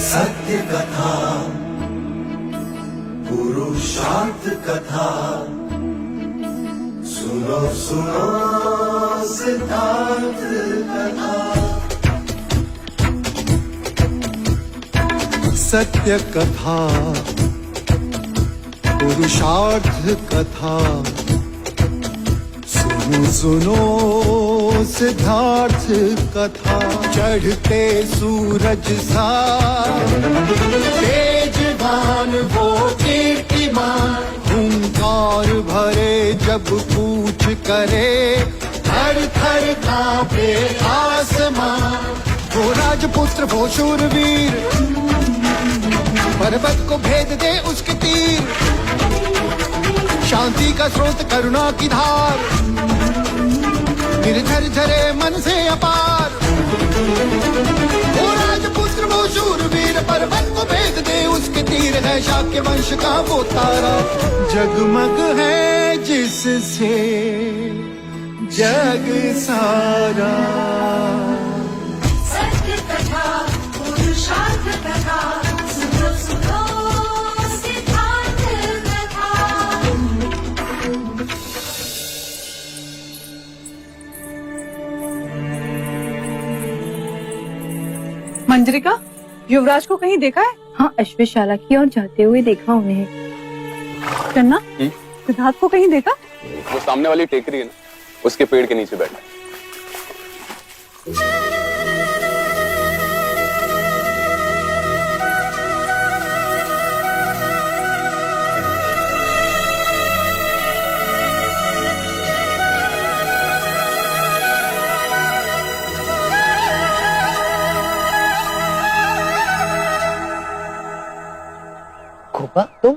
सत्य कथा, पुरुषार्थ कथा, सुनो सुनो सिद्धार्थ कथा। सत्य कथा, पुरुषार्थ कथा, सुनो सुनो सिद्धार्थ कथा। चढ़ते सूरज सा तेजवान वो कीर्तिमान, हुंकार भरे जब कूच करे, थर थर कांपे आसमान। वो राजपुत्र वो शूरवीर, पर्वत को भेद दे उसके तीर, शांति का स्रोत करुणा की धार, निर्झर झरे मन से अपार। वो राजपुत्र वो शूरवीर, पर्वत को भेद दे उसके तीर, है शाक्य वंश का वो तारा, जगमग है जिससे जग सारा। सत्य कथा, पुरुषार्थ कथा, सुनो सुनो सिद्धार्थ कथा। मंजरिका, युवराज को कहीं देखा है? हाँ, अश्वशाला की ओर जाते हुए देखा उन्हें। चन्ना, सिद्धार्थ को कहीं देखा? वो सामने वाली टेकरी है ना, उसके पेड़ के नीचे बैठा है। गोपा, तुम?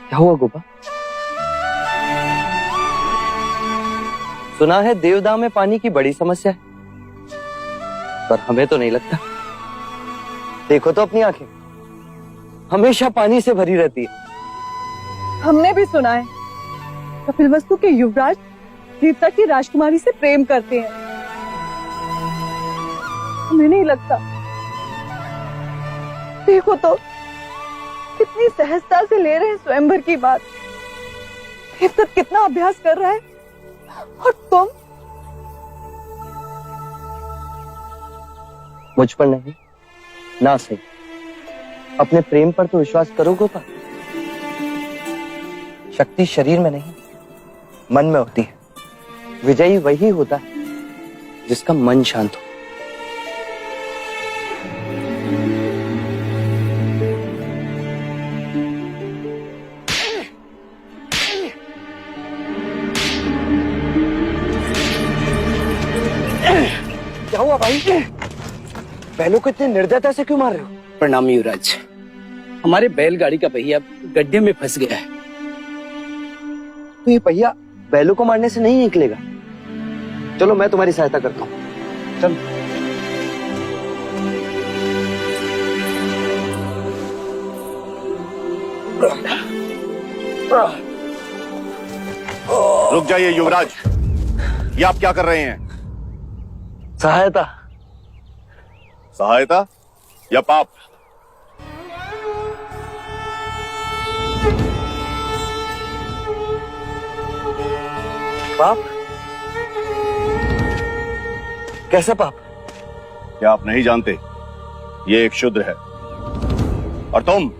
क्या हुआ गोपा? सुना है देवदाह में पानी की बड़ी समस्या है, पर हमें तो नहीं लगता। देखो तो अपनी आंखें, हमेशा पानी से भरी रहती है। हमने भी सुना है कपिलवस्तु के युवराज देवता की राजकुमारी से प्रेम करते हैं। हमें नहीं लगता। देखो तो कितनी सहजता से ले रहे हैं स्वयंवर की बात। देवता कितना अभ्यास कर रहा है, और तुम? मुझ पर नहीं, ना सही, अपने प्रेम पर तो विश्वास करो गोपा। शक्ति शरीर में नहीं, मन में होती है। विजयी वही होता है जिसका मन शांत हो। क्या हुआ भाई? बैलों को इतने निर्दयता से क्यों मार रहे हो? प्रणाम युवराज, हमारे बैलगाड़ी का पहिया गड्ढे में फंस गया है। तो ये पहिया बैलों को मारने से नहीं निकलेगा। चलो मैं तुम्हारी सहायता करता हूँ। चल। रुक जाइए युवराज, ये आप क्या कर रहे हैं? सहायता। सहायता या पाप? पाप? कैसा पाप? क्या आप नहीं जानते, ये एक शूद्र है, और तुम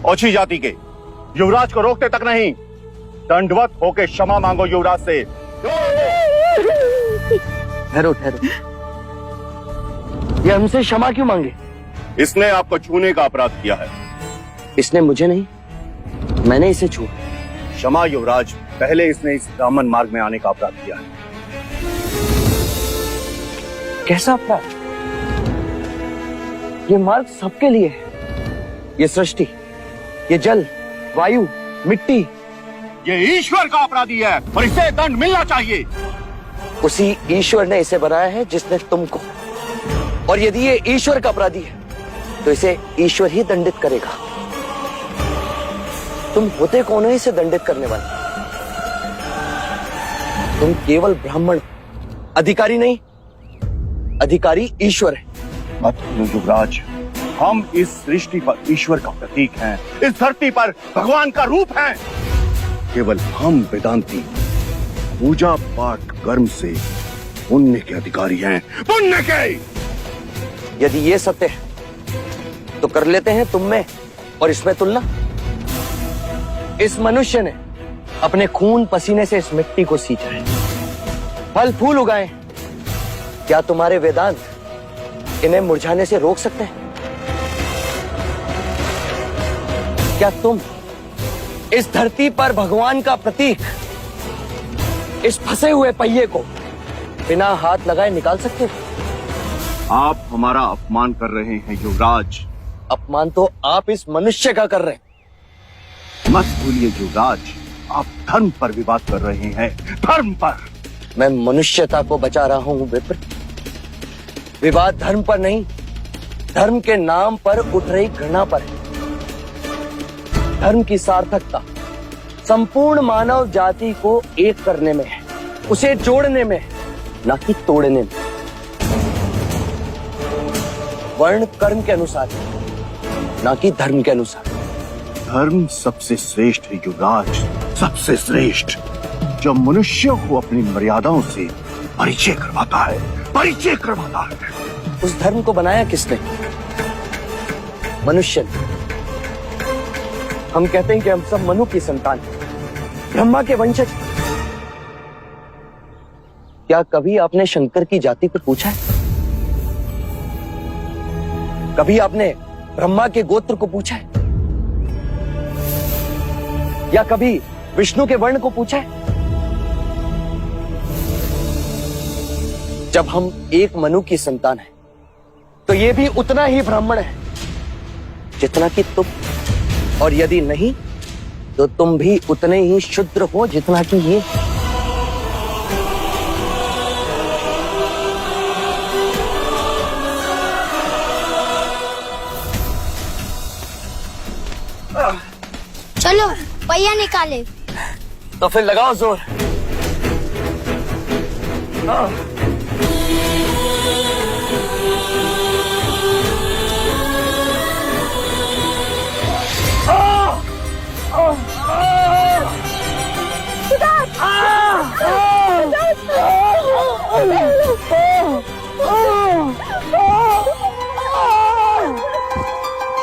ओछी जाति के युवराज को रोकते तक नहीं, दंडवत होके क्षमा मांगो युवराज से। ठहरो ठहरो, ये हमसे क्षमा क्यों मांगे? इसने आपको छूने का अपराध किया है। इसने मुझे नहीं, मैंने इसे छुआ। क्षमा युवराज, पहले इसने इस ब्राह्मण मार्ग में आने का अपराध किया है। कैसा अपराध? ये मार्ग सबके लिए है। ये सृष्टि, ये जल, वायु, मिट्टी, ये ईश्वर का अपराधी है और इसे दंड मिलना चाहिए। उसी ईश्वर ने इसे बनाया है जिसने तुमको, और यदि ये ईश्वर का अपराधी है तो इसे ईश्वर ही दंडित करेगा। तुम होते कौन हो इसे दंडित करने वाले? तुम केवल ब्राह्मण, अधिकारी नहीं, अधिकारी ईश्वर है। मत भूलो युवराज, हम इस सृष्टि पर ईश्वर का प्रतीक हैं, इस धरती पर भगवान का रूप हैं। केवल हम वेदांती पूजा पाठ कर्म से पुण्य के अधिकारी हैं, पुण्य के। यदि ये सत्य है तो कर लेते हैं तुम में और इसमें तुलना। इस मनुष्य ने अपने खून पसीने से इस मिट्टी को सींचा है, फल फूल उगाए। क्या तुम्हारे वेदांत इन्हें मुरझाने से रोक सकते हैं? क्या तुम इस धरती पर भगवान का प्रतीक, इस फंसे हुए पहिए को बिना हाथ लगाए निकाल सकते हो? आप हमारा अपमान कर रहे हैं युवराज। अपमान तो आप इस मनुष्य का कर रहे हैं। मत भूलिए युवराज, आप धर्म पर विवाद कर रहे हैं, धर्म पर। मैं मनुष्यता को बचा रहा हूं विप्र। विवाद धर्म पर नहीं, धर्म के नाम पर उठ रही घृणा पर है। धर्म की सार्थकता संपूर्ण मानव जाति को एक करने में है, उसे जोड़ने में है, ना कि तोड़ने में। वर्ण कर्म के अनुसार, ना कि धर्म के अनुसार। धर्म सबसे श्रेष्ठ है युवराज, सबसे श्रेष्ठ, जो मनुष्य को अपनी मर्यादाओं से परिचय करवाता है, परिचय करवाता है। उस धर्म को बनाया किसने? मनुष्य ने। हम कहते हैं कि हम सब मनु की संतान हैं, ब्रह्मा के वंशज। क्या कभी आपने शंकर की जाति को पूछा है? कभी आपने ब्रह्मा के गोत्र को पूछा है? या कभी विष्णु के वर्ण को पूछा है? जब हम एक मनु की संतान हैं, तो ये भी उतना ही ब्राह्मण है जितना कि तुम, और यदि नहीं तो तुम भी उतने ही शुद्र हो जितना कि ये। चलो पहिया निकाले। तो फिर लगाओ जोर।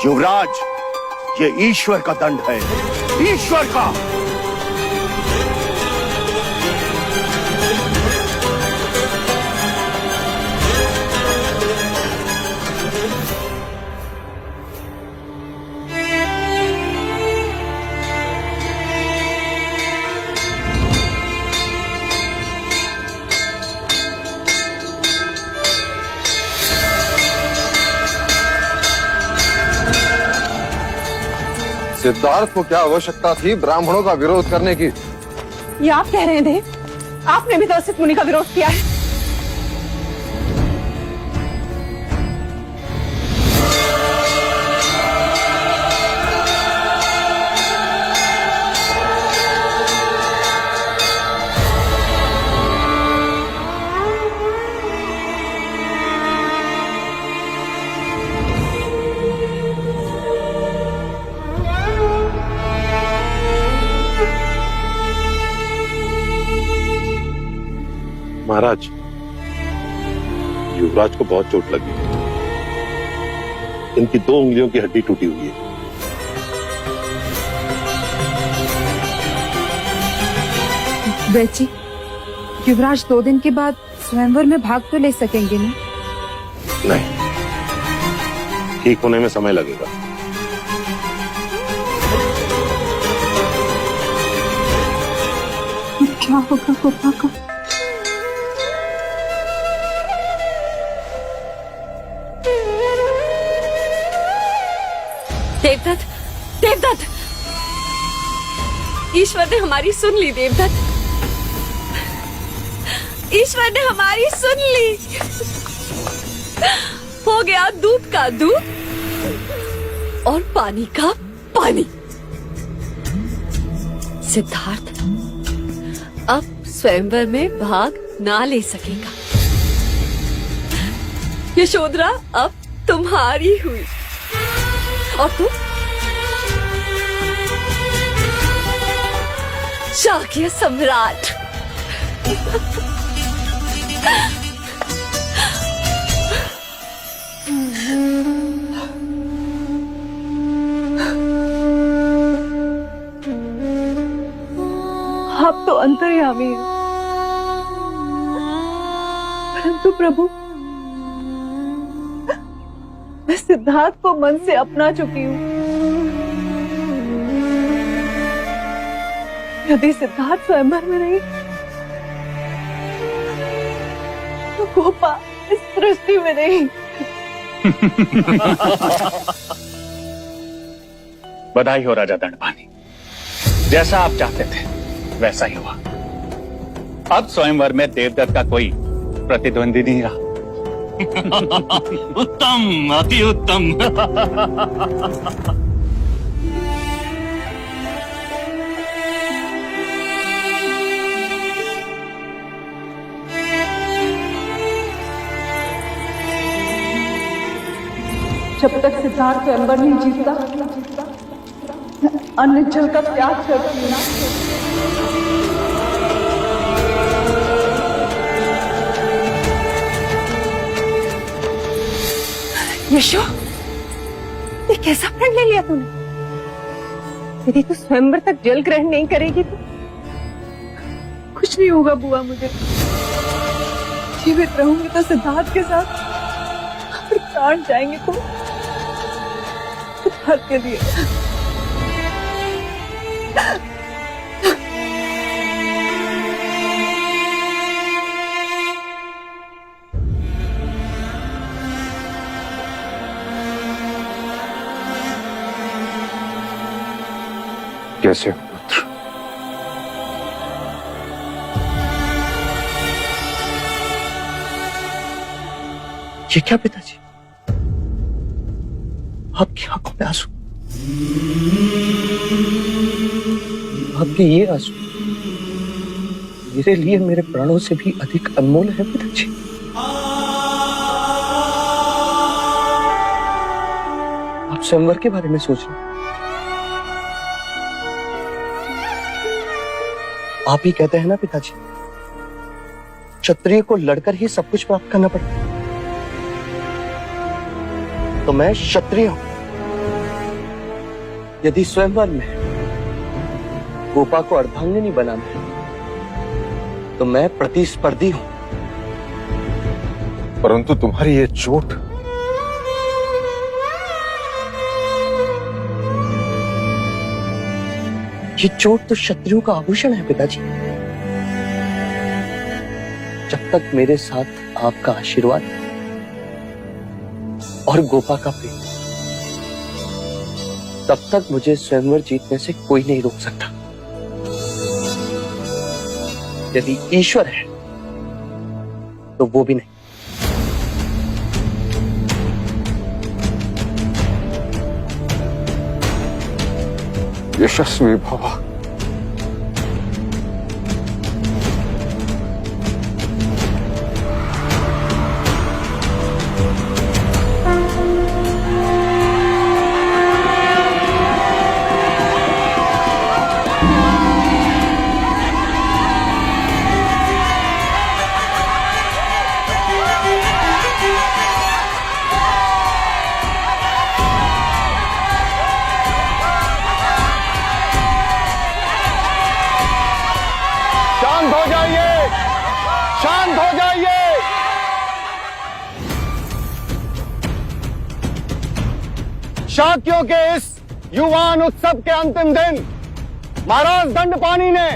युवराज, ये ईश्वर का दंड है, ईश्वर का। सिद्धार्थ को क्या आवश्यकता थी ब्राह्मणों का विरोध करने की? ये आप कह रहे हैं देव? आपने भी तो असित मुनि का विरोध किया है। महाराज, युवराज को बहुत चोट लगी है। इनकी 2 उंगलियों की हड्डी टूटी हुई है। बेची, युवराज 2 दिन के बाद स्वयंवर में भाग तो ले सकेंगे नहीं? नहीं, ठीक होने में समय लगेगा। क्या होगा गोपा को? देवदत्त, देवदत्त, ईश्वर ने हमारी सुन ली। देवदत्त, ईश्वर ने हमारी सुन ली। हो गया दूध का दूध और पानी का पानी। सिद्धार्थ, अब स्वयंवर में भाग ना ले सकेगा। यशोधरा अब तुम्हारी हुई और तुम शाक्य सम्राट। आप तो अंतर्यामी हैं, परंतु प्रभु मैं सिद्धार्थ को मन से अपना चुकी हूँ। यदि सिद्धार्थ स्वयंवर में नहीं तो गोपा इस सृष्टि में नहीं। बधाई हो राजा दंडपानी, जैसा आप चाहते थे वैसा ही हुआ। अब स्वयंवर में देवदत्त का कोई प्रतिद्वंदी नहीं रहा। उत्तम, अति उत्तम। जब तक सिद्धार्थ स्वयंवर नहीं जीतता अन्य जल का त्याग करती हूँ। यशो, ये कैसा प्रण ले लिया तूने? यदि तू स्वयंवर तक जल ग्रहण नहीं करेगी तो कुछ नहीं होगा बुआ। मुझे जीवित रहूंगी तो सिद्धार्थ के साथ, और प्राण जाएंगे तो सिद्धार्थ के लिए। कैसे हो पुत्र? ये क्या पिताजी, आपकी आंखों में आंसू? आपके ये आंसू मेरे लिए मेरे प्राणों से भी अधिक अनमोल है पिताजी। आप स्वयंवर के बारे में सोच रहे हैं। आप ही कहते हैं ना पिताजी, क्षत्रिय को लड़कर ही सब कुछ प्राप्त करना पड़ता है। तो मैं क्षत्रिय हूं। यदि स्वयंवर में गोपा को अर्धांगिनी बनाना है तो मैं प्रतिस्पर्धी हूं। परंतु तुम्हारी ये चोट, ये चोट तो शत्रुओं का आभूषण है पिताजी। जब तक मेरे साथ आपका आशीर्वाद और गोपा का प्रेम, तब तक मुझे स्वयंवर जीतने से कोई नहीं रोक सकता। यदि ईश्वर है तो वो भी नहीं। यशस्वी भव। शांत हो जाइए, शांत हो जाइए। शाक्यों के इस युवान उत्सव के अंतिम दिन महाराज दंडपानी ने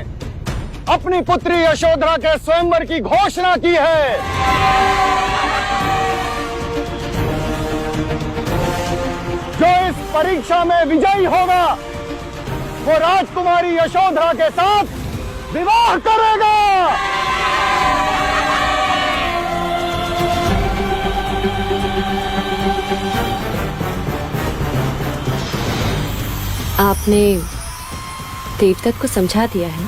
अपनी पुत्री यशोधरा के स्वयंवर की घोषणा की है। जो इस परीक्षा में विजयी होगा वो राजकुमारी यशोधरा के साथ विवाह करेगा। आपने देवदत्त को समझा दिया है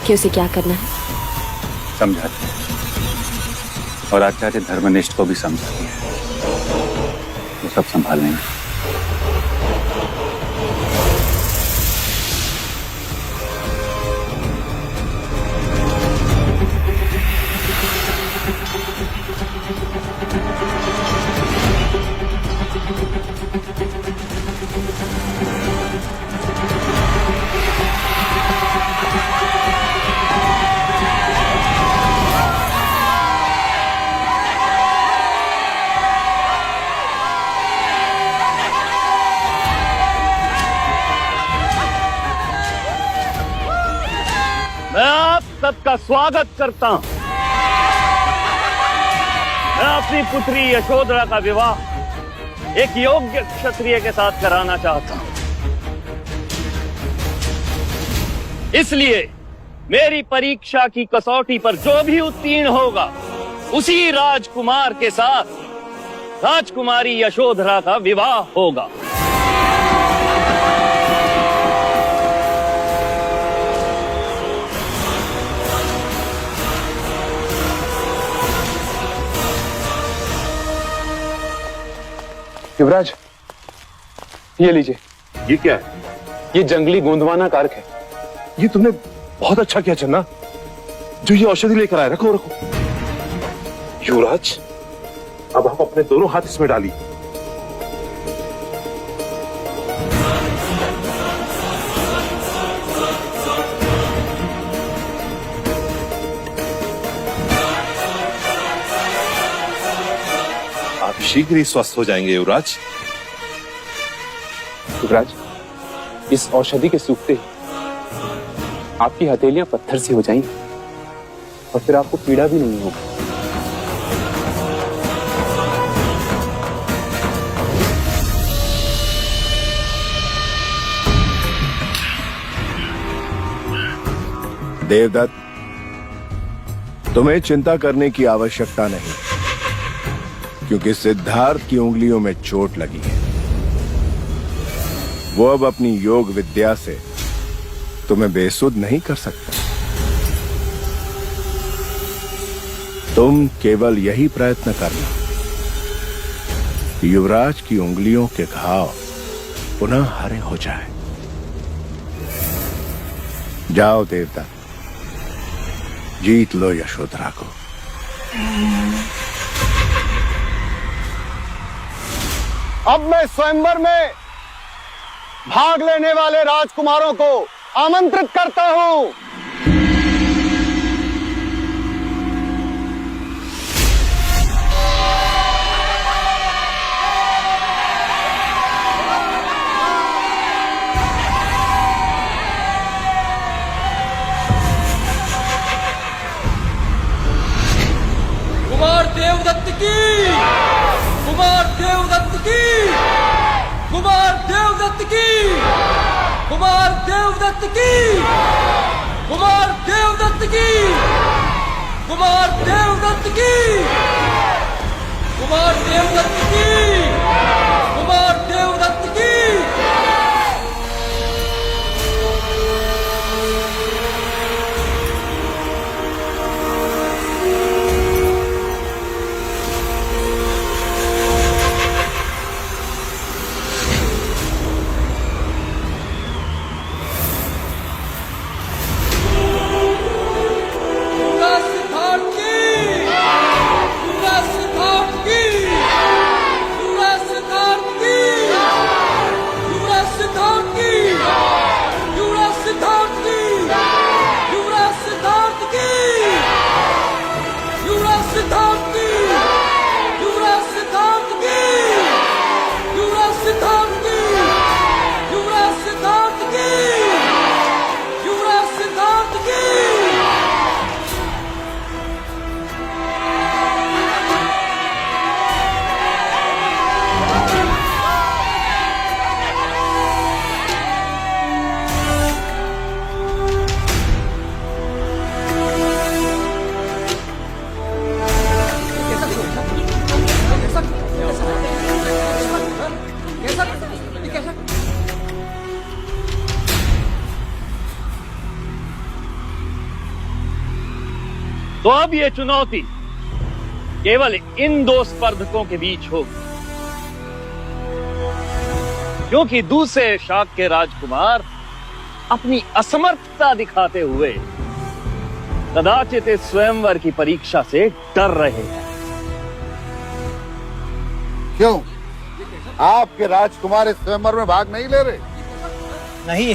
कि उसे क्या करना है? समझाती है और आचार्य धर्मनिष्ठ को भी समझाती है। वो सब संभाल लेंगे। मैं आप सबका स्वागत करता हूं। मैं अपनी पुत्री यशोधरा का विवाह एक योग्य क्षत्रिय के साथ कराना चाहता हूं। इसलिए मेरी परीक्षा की कसौटी पर जो भी उत्तीर्ण होगा उसी राजकुमार के साथ राजकुमारी यशोधरा का विवाह होगा। युवराज, ये लीजिए। ये क्या है? ये जंगली गोंदवाना कारक है। ये तुमने बहुत अच्छा किया चन्ना, जो ये औषधि लेकर आए। रखो रखो। युवराज, अब हम अपने दोनों हाथ इसमें डालिए। आप शीघ्र ही स्वस्थ हो जाएंगे युवराज। युवराज, इस औषधि के सूखते ही आपकी हथेलियां पत्थर सी हो जाएंगी और फिर आपको पीड़ा भी नहीं होगी। देवदत्त, तुम्हें चिंता करने की आवश्यकता नहीं, क्योंकि सिद्धार्थ की उंगलियों में चोट लगी है। वो अब अपनी योग विद्या से तुम्हें बेसुध नहीं कर सकता। तुम केवल यही प्रयत्न करना कि युवराज की उंगलियों के घाव पुनः हरे हो जाए। जाओ देवदत्त, जीत लो यशोधरा को। अब मैं स्वयंवर में भाग लेने वाले राजकुमारों को आमंत्रित करता हूं। कुमार देवदत्त की, कुमार देवदत्त की, कुमार देवदत्त की, कुमार देवदत्त की, कुमार देवदत्त की, कुमार देवदत्त की, कुमार देवदत्त की, कुमार देवदत्त की। Let's go! तो अब ये चुनौती केवल इन दो स्पर्धकों के बीच होगी, क्योंकि दूसरे शाक के राजकुमार अपनी असमर्थता दिखाते हुए कदाचित इस स्वयंवर की परीक्षा से डर रहे हैं। क्यों, आपके राजकुमार इस स्वयंवर में भाग नहीं ले रहे? नहीं,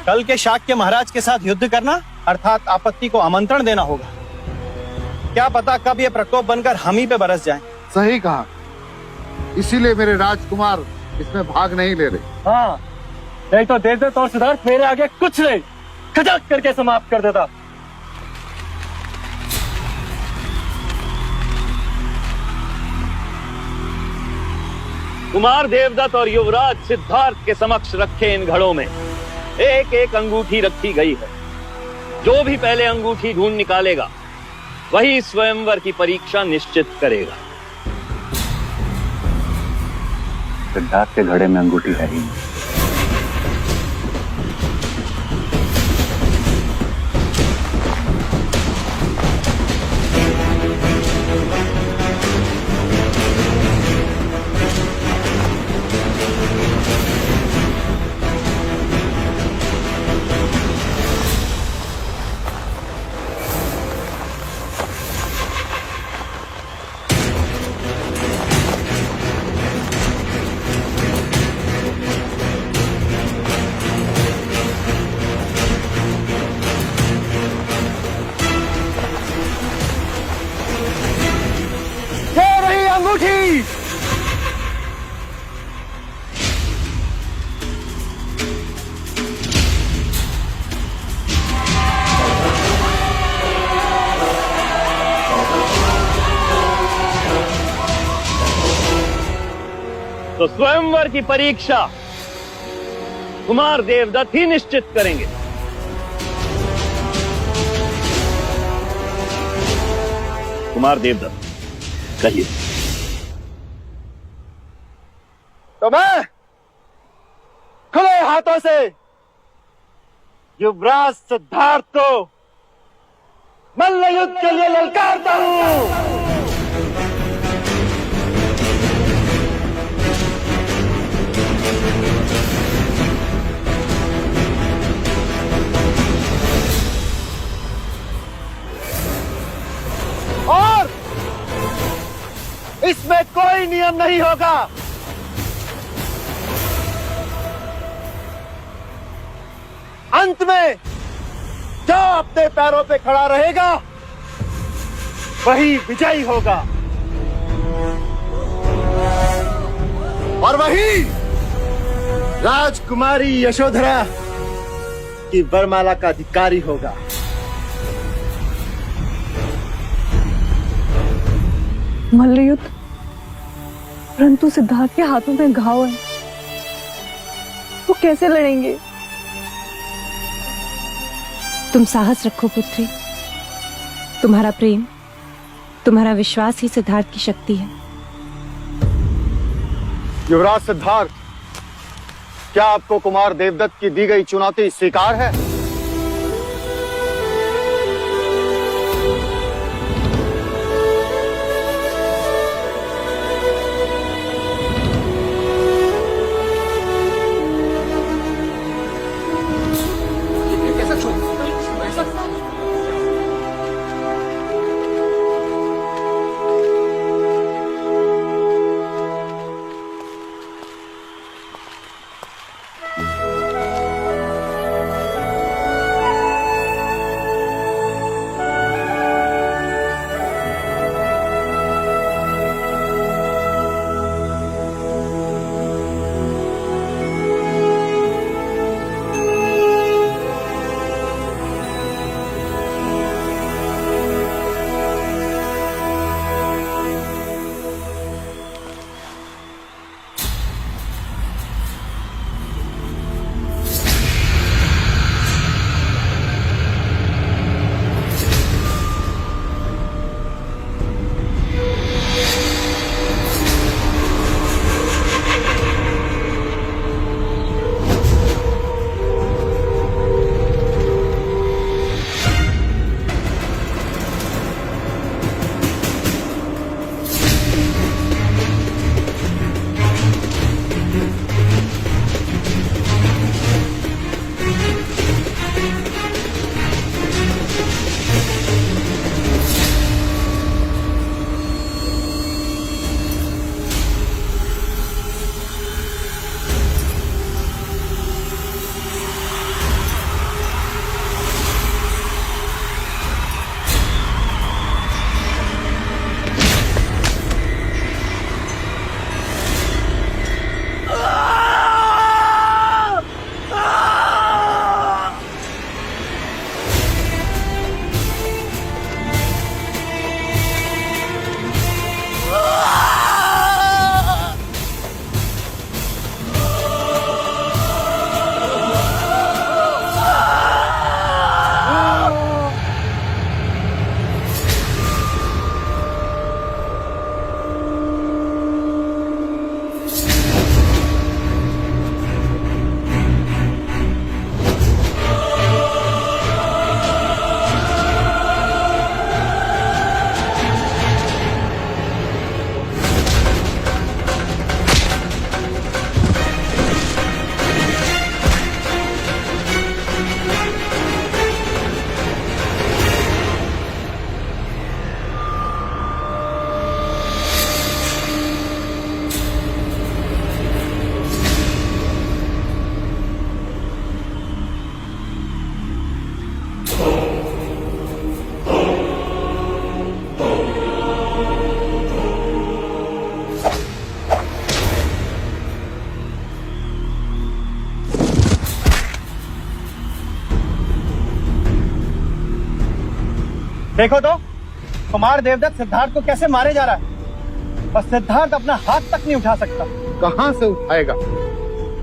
कल के शाक के महाराज के साथ युद्ध करना अर्थात आपत्ति को आमंत्रण देना होगा। क्या पता कब ये प्रकोप बनकर हम ही पे बरस जाए। सही कहा, इसीलिए मेरे राजकुमार इसमें भाग नहीं ले रहे। हाँ, नहीं तो देवदत्त और सिद्धार्थ मेरे आगे कुछ नहीं, खटक करके समाप्त कर देता। कुमार देवदत्त और युवराज सिद्धार्थ के समक्ष रखे इन घड़ों में एक एक अंगूठी रखी गई है। जो भी पहले अंगूठी ढूंढ निकालेगा वही स्वयंवर की परीक्षा निश्चित करेगा। सिद्धार्थ के घड़े में अंगूठी है ही नहीं। तो स्वयंवर की परीक्षा कुमार देवदत्त ही निश्चित करेंगे। कुमार देवदत्त, कहिए। तो मैं खुले हाथों से युवराज सिद्धार्थ को मल्ल युद्ध के लिए ललकारता हूं। और इसमें कोई नियम नहीं होगा। अंत में जो अपने पैरों पे खड़ा रहेगा वही विजयी होगा, और वही राजकुमारी यशोधरा की वरमाला का अधिकारी होगा। मल्लयुद्ध, परंतु सिद्धार्थ के हाथों में घाव है, वो कैसे लड़ेंगे? तुम साहस रखो पुत्री, तुम्हारा प्रेम, तुम्हारा विश्वास ही सिद्धार्थ की शक्ति है। युवराज सिद्धार्थ, क्या आपको कुमार देवदत्त की दी गई चुनौती स्वीकार है? देखो तो कुमार देवदत्त सिद्धार्थ को कैसे मारे जा रहा है, और सिद्धार्थ अपना हाथ तक नहीं उठा सकता। कहां से उठाएगा?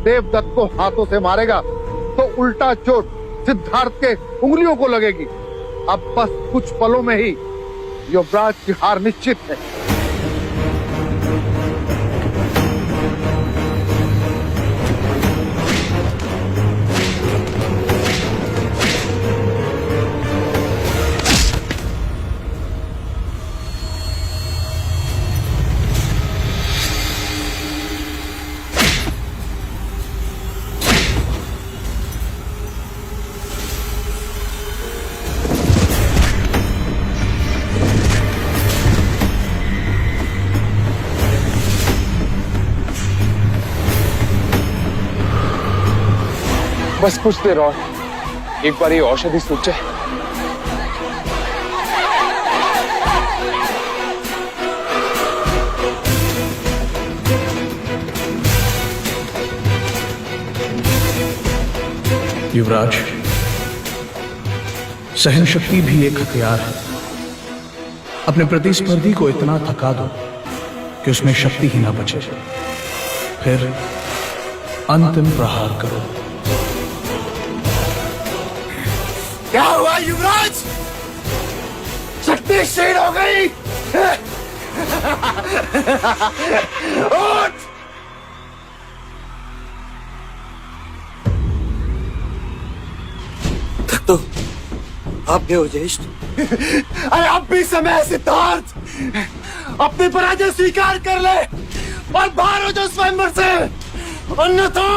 देवदत्त को हाथों से मारेगा तो उल्टा चोट सिद्धार्थ के उंगलियों को लगेगी। अब बस कुछ पलों में ही युवराज की हार निश्चित है। बस कुछ देर और, एक बार ये औषधि सूख जाए। युवराज, सहन शक्ति भी एक हथियार है। अपने प्रतिस्पर्धी को इतना थका दो कि उसमें शक्ति ही ना बचे, फिर अंतिम प्रहार करो। क्या हुआ युवराज? शक्ति क्षीण हो गई। उठ! तो आप भी हो ज्येष्ठ? अरे अब भी समय है सिद्धार्थ, अपनी पराजय स्वीकार कर ले और बाहर हो जाओ स्वयंवर से, अन्यथा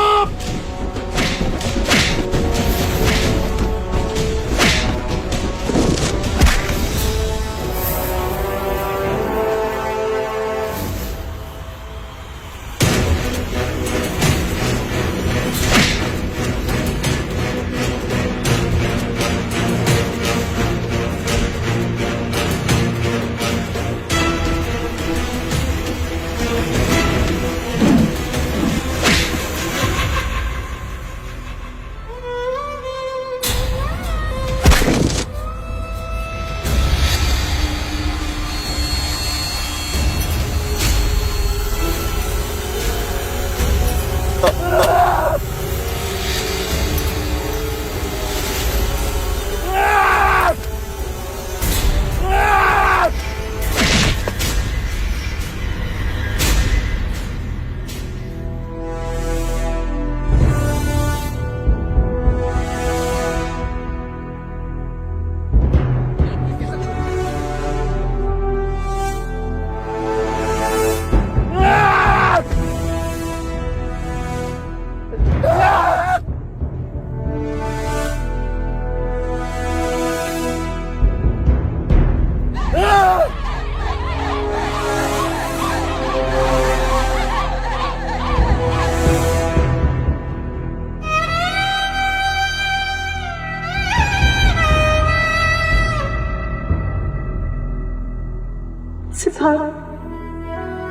सिद्धार्थ,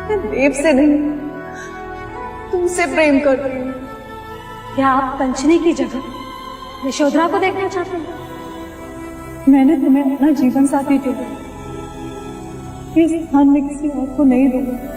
मैं देव से नहीं तुमसे प्रेम कर रही हूँ। क्या आप पंचनी की जगह यशोधरा को देखना चाहते हैं? मैंने तुम्हें अपना जीवन साथी चुना, ये स्थान में किसी और को नहीं दूंगा।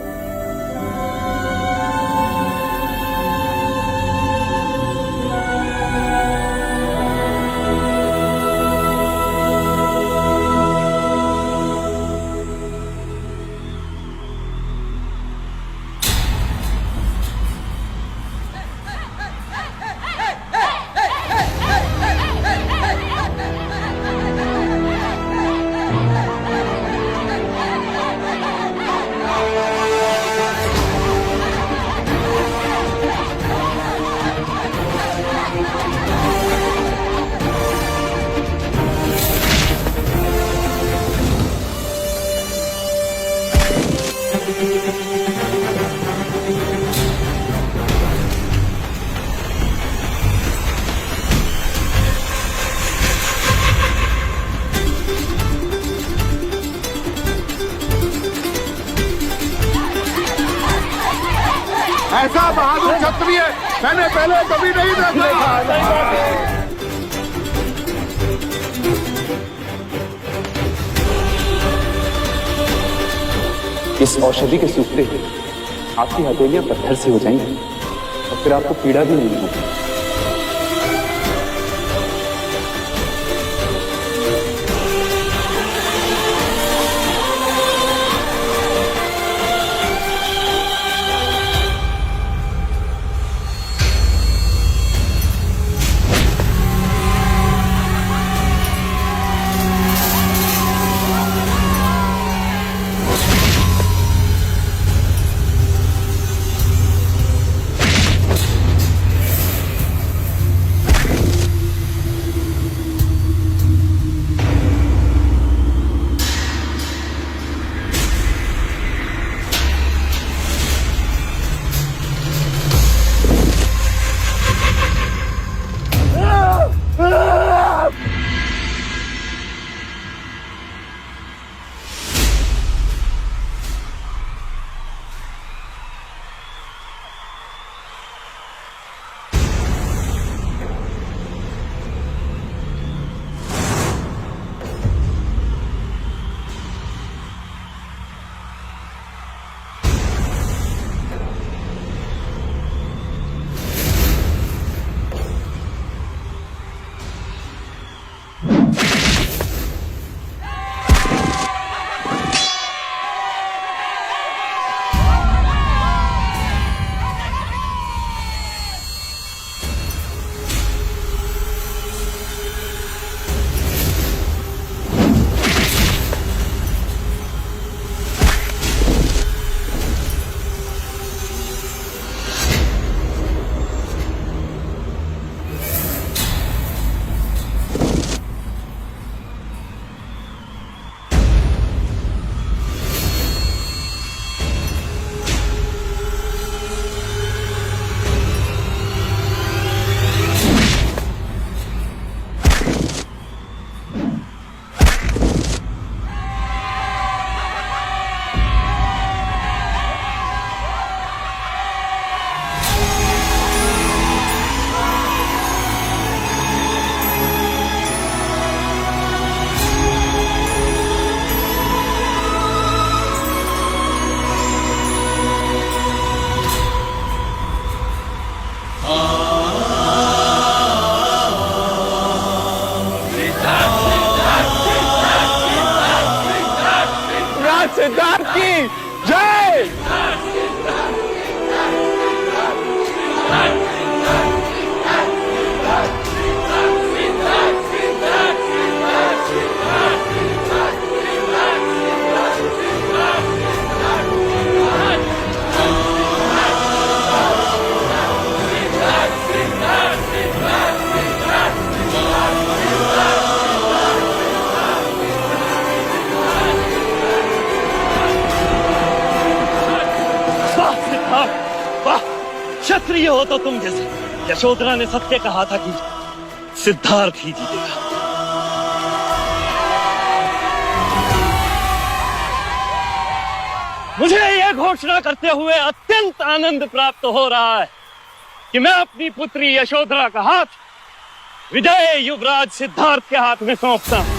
ऐसा बहादुर क्षत्रिय मैंने पहले कभी नहीं देखा। इस औषधि के सूखते ही आपकी हथेलियां पत्थर से हो जाएंगी और फिर आपको पीड़ा भी नहीं होगी। सिद्धार्थ की जय। क्षत्रिय हो तो तुम जैसे। यशोधरा ने सत्य कहा था कि सिद्धार्थ ही जीतेगा। मुझे यह घोषणा करते हुए अत्यंत आनंद प्राप्त हो रहा है कि मैं अपनी पुत्री यशोधरा का हाथ विजय युवराज सिद्धार्थ के हाथ में सौंपता हूं।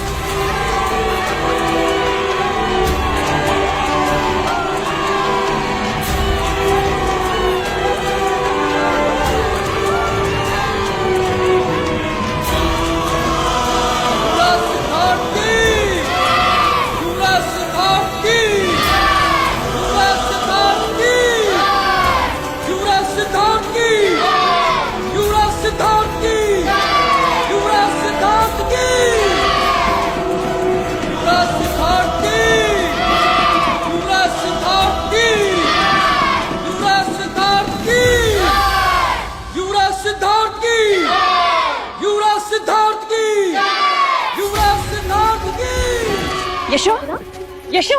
यशो यशो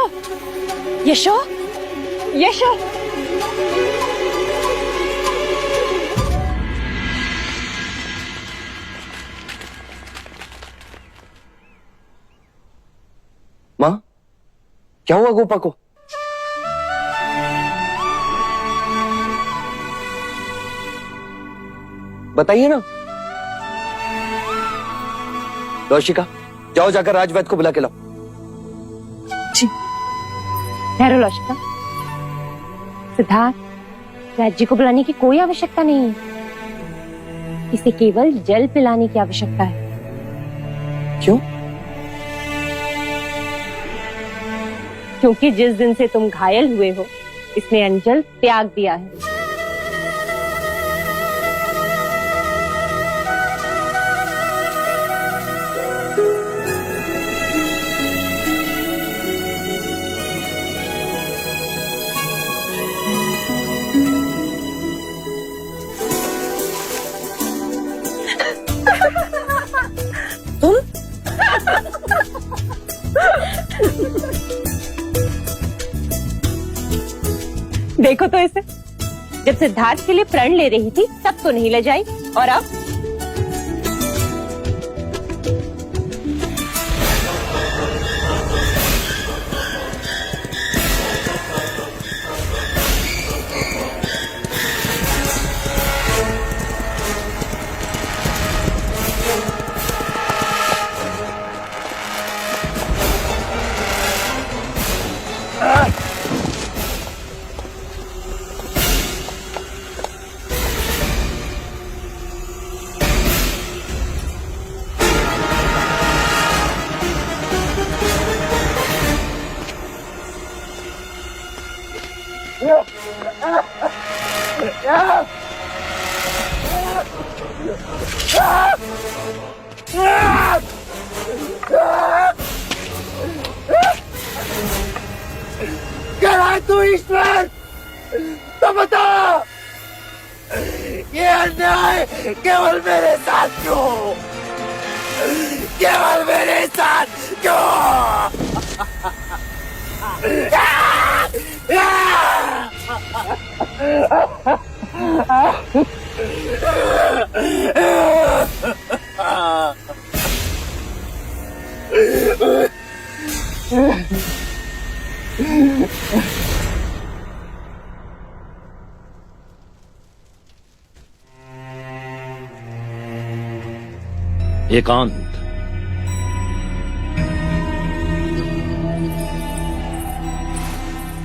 यशो यशो माँ, क्या हुआ गोपा को? बताइए ना। कौशिका, जाओ जाकर राजवैद्य को बुला के लाओ। जी। ठहरो लौशिका। सिद्धार्थ, राज्य को बुलाने की कोई आवश्यकता नहीं है। इसे केवल जल पिलाने की आवश्यकता है। क्यों? क्योंकि जिस दिन से तुम घायल हुए हो, इसने अंजल त्याग दिया है। देखो तो इसे, जब सिद्धार्थ के लिए प्रण ले रही थी तब तो नहीं ले जाई, और अब तू ईश्वर, तो बता, ये अन्याय केवल मेरे साथ क्यों? केवल मेरे साथ क्यों? एकांत।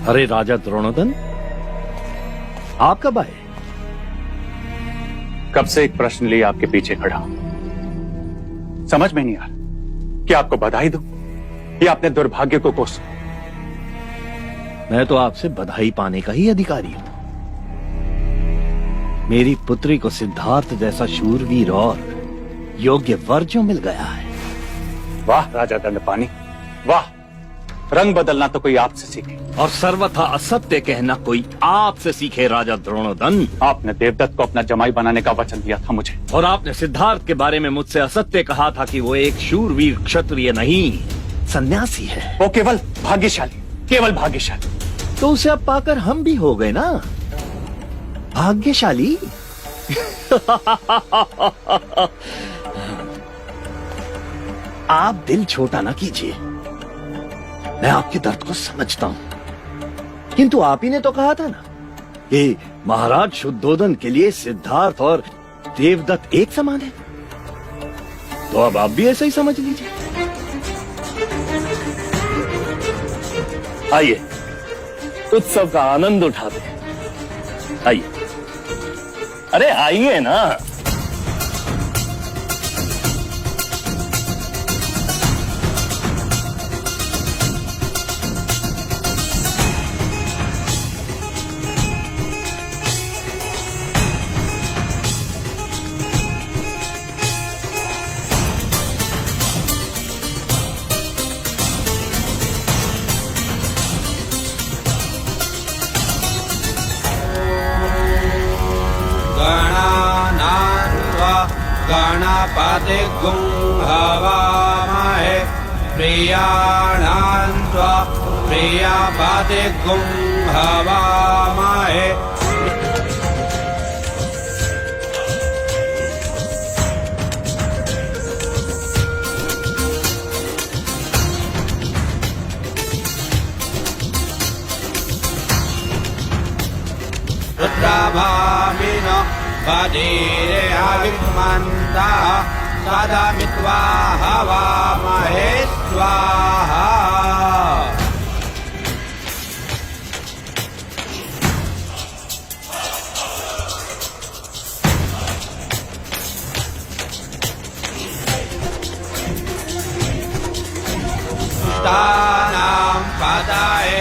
अरे राजा द्रोणोदन, आप कब आए? कब से एक प्रश्न लिए आपके पीछे खड़ा हूं। समझ में नहीं आ रहा कि आपको बधाई दूं या अपने दुर्भाग्य को कोसूं। मैं तो आपसे बधाई पाने का ही अधिकारी हूं। मेरी पुत्री को सिद्धार्थ जैसा शूरवीर और योग्य वर जो मिल गया है। वाह राजा दंडपानी, वाह। रंग बदलना तो कोई आपसे सीखे, और सर्वथा असत्य कहना कोई आपसे सीखे राजा द्रोणोदन। आपने देवदत्त को अपना जमाई बनाने का वचन दिया था मुझे, और आपने सिद्धार्थ के बारे में मुझसे असत्य कहा था कि वो एक शूरवीर क्षत्रिय नहीं, सन्यासी है। वो केवल भाग्यशाली, केवल भाग्यशाली। तो उसे अब पाकर हम भी हो गए ना भाग्यशाली। आप दिल छोटा ना कीजिए, मैं आपके दर्द को समझता हूं। किंतु आप ही ने तो कहा था ना कि महाराज शुद्धोदन के लिए सिद्धार्थ और देवदत्त एक समान है, तो अब आप भी ऐसा ही समझ लीजिए। आइए उत्सव का आनंद उठाते हैं। आइए, अरे आइए ना। गणपति गुं हवामहे प्रियाणां त्वा प्रियपति गुं हवामहे। रुद्रभामिनो बधीरे अविमन्ता सदमित्वा हवामहे स्वाहा। तानां पदाय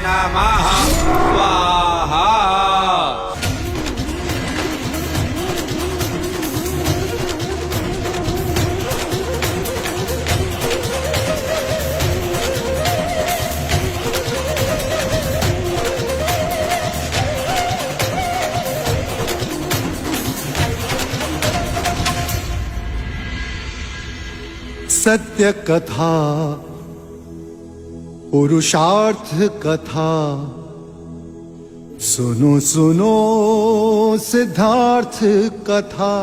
नमः स्वाहा। सत्य कथा, पुरुषार्थ कथा, सुनो सुनो सिद्धार्थ कथा।